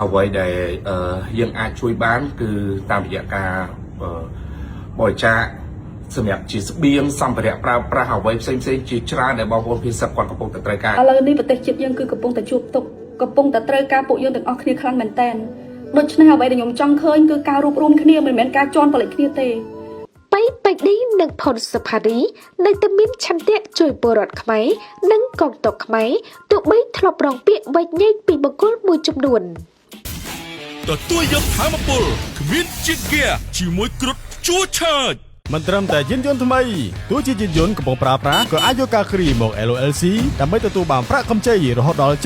អ្វីដែលយើងអាចជួយបានគឺតាមរយៈការបរិច្ចាគសម្រាប់ជាស្បៀងសម្ភារៈប្រើប្រាស់អ្វីផ្សេងៗជាច្រើនដែលបងប្អូនភាសាគាត់កំពុងតែត្រូវការឥឡូវនេះប្រទេសជាតិយើងគឺកំពុងតែជួបទុក្ខកំពុងតែត្រូវការពួកយើងទាំងអស់គ្នាខ្លាំងមែនតើដូច្នេះអ្វីដែលខ្ញុំចង់ឃើញគឺការរួបរวมគ្នាមិនមែនការជន់ផលិតគ្នាទេបៃឌីនិងផុនសុផារីនៅតែមានឆន្ទៈជួយពលរដ្ឋខ្មែរនិងកងទ័ពខ្មែរទោះបីធ្លាប់រងពាក្យវែកញែកពីបុគ្គលមួយចំនួនទទួលយកធម៌ពលគ្មានជាតិហ្គាជាមួយគ្រុឌជួឆើតមិនត្រឹមតែយានយន្តថ្មីទោះជាយានយន្តកំពុងប្រើប្រាស់ក៏អាចយកការគ្រីមក LOLC ដើម្បីទទួលបានប្រាក់កម្ចីរហូតដល់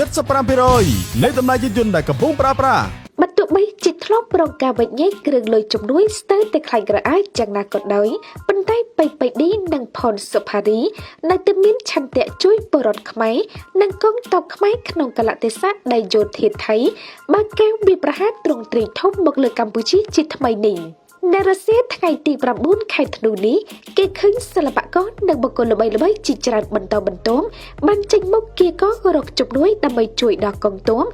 75% នៃតម្លៃយានយន្តដែលកំពុងប្រើប្រាស់បើទោះបីជាធ្លាប់រងការវែកញែកគ្រឿងលុយជំនួយស្ទើរតែខ្លាចក្រអាយយ៉ាងណាក៏ដោយប៉ុន្តែបៃឌីនិងផុនសុផារីនៅតែមានឆន្ទៈជួយពលរដ្ឋខ្មែរនិងកងទ័ពខ្មែរក្នុងកលៈទេសៈដែលយោធាថៃបើកកែវវាប្រហារទ្រង់ទ្រីធំមកលើកម្ពុជាជាថ្មីនេះនៅរសៀលថ្ងៃទី9ខែធ្នូនេះគេឃើញសិល្បករនិងបុគ្គលល្បីៗជាច្រើនបន្តបន្ទាប់បានចេញមុខគៀកករកជំនួយដើម្បីជួយដល់កងទ័ព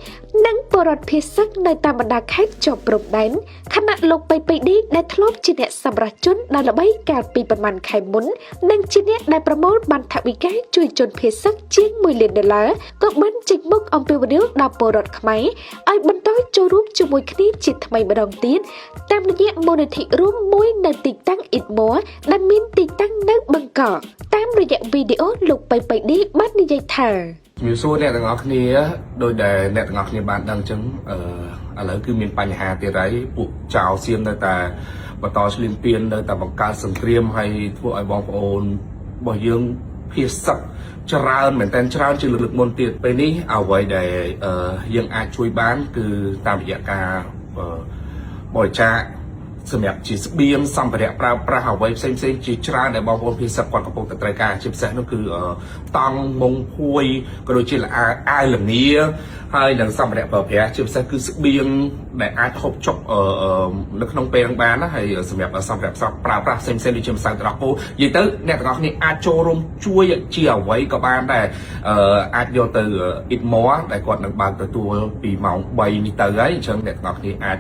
និងបរដ្ឋភៀសឹកនៅតាមបណ្ដាខេត្តជាប់ព្រំដែនខណៈលោកបៃឌីដែលធ្លាប់ជាអ្នកសម្រេចជនដែលល្បីកាលពីប្រមាណខែមុននិងជាអ្នកដែលប្រមូលបានថវិកាជួយជនភៀសឹកជាង$1 លានក៏បានចេញមុខអំពាវនាវដល់ពលរដ្ឋខ្មែរឲ្យបន្តចូលរួមជាមួយគ្នាជាថ្មីម្ដងទៀតតាមរយៈមូលនិធិរួមមួយនៅទីតាំងអ៊ីតម័រដែលមានទីតាំងនៅបឹងកកតាមរយៈវីដេអូលោកបៃឌីបាននិយាយថាជំរាបសួរអ្នកទាំងអស់គ្នាដោយដែលអ្នកទាំងអស់គ្នាបានដឹងអញ្ចឹងឥឡូវគឺមានបញ្ហាទៀតហើយពួកចៅសៀមនៅតែបន្តឈ្លានពាននៅតែបង្កើតសង្គ្រាមហើយធ្វើឲ្យបងប្អូនរបស់យើងភៀសឹកច្រើនមែនតើច្រើនជាងលើកមុនទៀតពេលនេះអ្វីដែលយើងអាចជួយបានគឺតាមរយៈការបរិច្ចាគសម្រាប់ជាស្បៀងសម្ភារៈប្រើប្រាស់អ្វីផ្សេងៗជាច្រើនដែលបងប្អូនភាសាគាត់កំពុងតែត្រូវការជាពិសេសនោះគឺតង់មុងភួយក៏ដូចជាអាវលងាហើយនិងសម្ភារៈប្រើប្រាស់ជាពិសេសគឺស្បៀងដែលអាចហូបចុកនៅក្នុងពេលបានណាហើយសម្រាប់សម្ភារៈប្រើប្រាស់ផ្សេងៗដូចជាម្សៅទឹកដោះគោនិយាយទៅអ្នកទាំងអស់គ្នាអាចចូលរួមជួយជាអ្វីក៏បានដែរអាចយកទៅ eat more ដែលគាត់នឹងបើកទទួលពីម៉ោង3នេះទៅហើយអញ្ចឹងអ្នកទាំងអស់គ្នាអាច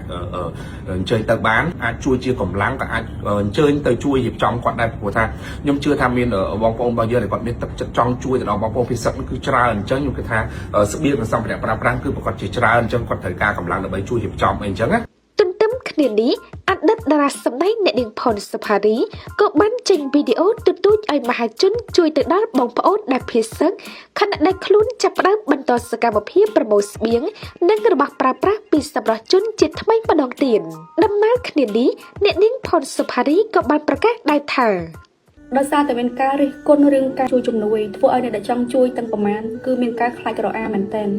អញ្ជើញទៅបានអាចជួយជាកម្លាំងក៏អាចអញ្ជើញទៅជួយរៀបចំគាត់ដែរព្រោះថាខ្ញុំជឿថាមានបងប្អូនរបស់យើងដែលគាត់មានទឹកចិត្តចង់ជួយទៅដល់បងប្អូនពិសេសគឺច្រើនអញ្ចឹងខ្ញុំគិតថាស្បៀងនិងសម្ភារៈប្រើប្រាស់គឺប្រកាសជាច្រើនអញ្ចឹងគាត់ត្រូវការកម្លាំងដើម្បីជួយរៀបចំអីអញ្ចឹងណាទន្ទឹមគ្នានេះអតីតតារាសម្ដែងអ្នកនាងផុនសុផារីក៏បានចេញវីដេអូទទូចឲ្យមហាជនជួយទៅដល់បងប្អូនដែលភៀសឹកខណៈដែលខ្លួនចាប់ផ្ដើមបន្តសកម្មភាពប្រមូលស្បៀងនិងរបស់ប្រើប្រាស់ពីសម្រាប់ជនជាថ្មីម្ដងទៀតដំណើរគ្នានេះអ្នកនាងផុនសុផារីក៏បានប្រកាសដែរថាដោយសារតែមានការរិះគន់រឿងការជួយជំនួយធ្វើឲ្យអ្នកដែលចង់ជួយទាំងប្រមាណគឺមានការខ្លាចក្រអាមែនទែន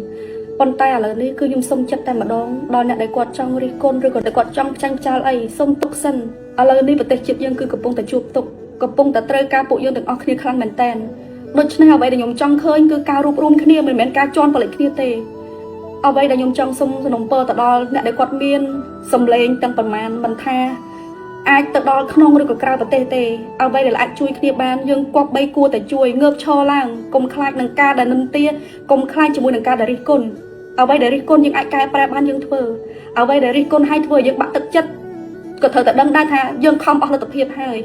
ប៉ុន្តែឥឡូវនេះគឺខ្ញុំសុំចិត្តតែម្ដងដល់អ្នកដែលគាត់ចង់រិះគន់ឬក៏គាត់ចង់ចាញ់ចោលអីសុំទុកសិនឥឡូវនេះប្រទេសជាតិយើងគឺកំពុងតែជួបទុក្ខកំពុងតែត្រូវការពួកយើងទាំងអស់គ្នាខ្លាំងមែនទែនដូច្នេះអ្វីដែលខ្ញុំចង់ឃើញគឺការរួបរวมគ្នាមិនមែនការជន់ផលិតគ្នាទេអ្វីដែលខ្ញុំចង់សុំសំណូមពរទៅដល់អ្នកដែលគាត់មានសម្លេងទាំងប្រមាណមិនថាអាចទៅដល់ក្នុងឬក៏ក្រៅប្រទេសទេអ្វីដែលអាចជួយគ្នាបានយើងគប្បីគួរតែជួយងើបឈរឡើងកុំខ្លាចនឹងការដែលនិន្ទាកុំខ្លាចជាមួយនឹងការដែលរិះគន់អ្វីដែលរិះគន់យើងអាចកែប្រែបានយើងធ្វើអ្វីដែលរិះគន់ឲ្យធ្វើយើងបាក់ទឹកចិត្តក៏ត្រូវតែដឹងដែរថាយើងខំអស់លទ្ធភាពហើយ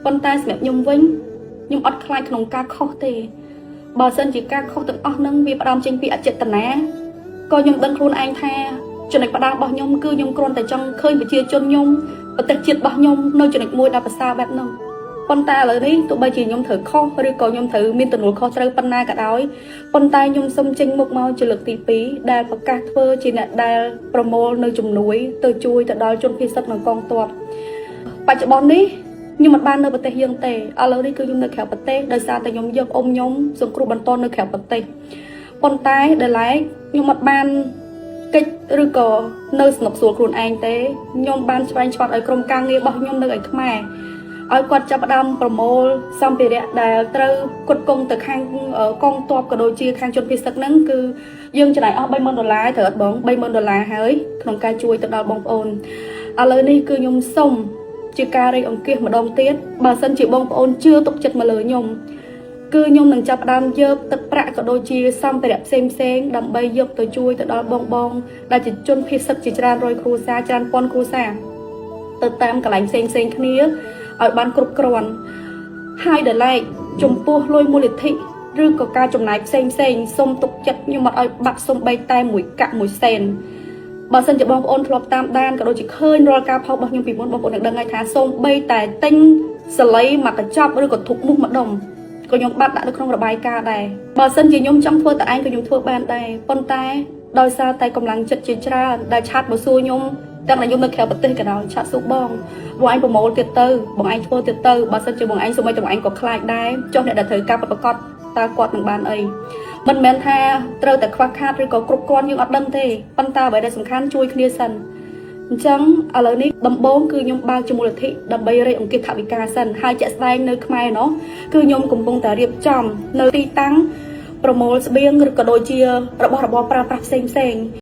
ប៉ុន្តែសម្រាប់ខ្ញុំវិញខ្ញុំអត់ខ្លាចក្នុងការខុសទេបើសិនជាការខុសទាំងអស់នឹងវាផ្ដើមចេញពីអចេតនាក៏ខ្ញុំដឹងខ្លួនឯងថាចំណុចផ្ដើមរបស់ខ្ញុំគឺខ្ញុំគ្រាន់តែចង់ឃើញប្រជាជនខ្ញុំប្រទេសជាតិរបស់ខ្ញុំនៅចំណុចមួយដែលប្រសើរបែបហ្នឹងប៉ុន្តែឥឡូវនេះទោះបីជាខ្ញុំត្រូវខុសឬក៏ខ្ញុំត្រូវមានទំនួលខុសត្រូវប៉ុណ្ណាក៏ដោយប៉ុន្តែខ្ញុំសូមចេញមុខមកជាលើកទី2ដែលប្រកាសធ្វើជាអ្នកដែលប្រមូលនៅជំនួយទៅជួយទៅដល់ជនភៀសទឹកនៅកងទ័ពបច្ចុប្បន្ននេះខ្ញុំមិនបាននៅប្រទេសយើងទេឥឡូវនេះគឺខ្ញុំនៅក្រៅប្រទេសដោយសារតែខ្ញុំយកអ៊ំខ្ញុំសង្គ្រោះបន្ទាន់នៅក្រៅប្រទេសប៉ុន្តែដល់ឡែកខ្ញុំអត់បានកិច្ចឬក៏នៅស្នុកស្រួលខ្លួនឯងទេខ្ញុំបានស្វែងឆ្វាត់ឲ្យក្រុមការងាររបស់ខ្ញុំនៅឯខ្មែរឲ្យគាត់ចាប់ផ្ដើមប្រមូលសម្ភារៈដែលត្រូវគុតគង់ទៅខាងកងទ័ពក៏ដូចជាខាងជនភៀសទឹកហ្នឹងគឺយើងចំណាយអស់$30,000ត្រូវអត់បង$30,000ហើយក្នុងការជួយទៅដល់បងប្អូនឥឡូវនេះគឺខ្ញុំសុំជាការរៃអង្គាសម្ដងទៀតបើសិនជាបងប្អូនជឿទុកចិត្តមកលើខ្ញុំ គឺខ្ញុំនឹងចាប់ផ្ដើមយកទឹកប្រាក់ក៏ដូចជាសម្ភារៈផ្សេងដើម្បីយកទៅជួយទៅដល់បងដែលជាជនភៀសសិទ្ធជាច្រើនរយគ្រួសារច្រើនពាន់គ្រួសារទៅតាមកន្លែងផ្សេងគ្នាឲ្យបានគ្រប់គ្រាន់ហើយដល់ឡែកចំពោះលុយមូលនិធិឬក៏ការចំណាយផ្សេងសូមទុកចិត្តខ្ញុំអត់ឲ្យបាត់សំបីតែមួយកាក់មួយសេនបើសិនជាបងប្អូនធ្លាប់តាមដានក៏ដូចជាឃើញរាល់ការផុសរបស់ខ្ញុំពីមុនបងប្អូននឹងដឹងហើយថាសូម្បីតែទិញសលៃមកកញ្ចប់ឬក៏ធុកមុខម្ដុំក៏ខ្ញុំបាត់ដាក់នៅក្នុងរបាយការណ៍ដែរបើសិនជាខ្ញុំចង់ធ្វើតែឯងក៏ខ្ញុំធ្វើបានដែរប៉ុន្តែដោយសារតែកម្លាំងចិត្តជាច្រើនដែលឆាតមកសួរខ្ញុំទាំងតែខ្ញុំនៅក្រៅប្រទេសក៏ដោយឆាតសួរបងឯងប្រមូលទៀតទៅបងឯងធ្វើទៀតទៅបើសិនជាបងឯងសូម្បីតែបងឯងក៏ខ្លាចដែរចុះអ្នកដែលត្រូវការប្រកបតើគាត់នឹងបានអីមិនមែនថាត្រូវតែខ្វះខាតឬក៏គ្រប់គ្រាន់យើងអត់ដឹងទេប៉ុន្តែអ្វីដែលសំខាន់ជួយគ្នាសិនអញ្ចឹងឥឡូវនេះដំបូងគឺខ្ញុំបើកជាមូលនិធិដើម្បីរៃអង្គាសថវិកាសិនហើយជាក់ស្ដែងនៅខ្មែរនោះគឺខ្ញុំកំពុងតែរៀបចំនៅទីតាំងប្រមូលស្បៀងឬក៏ដូចជារបស់របរប្រើប្រាស់ផ្សេង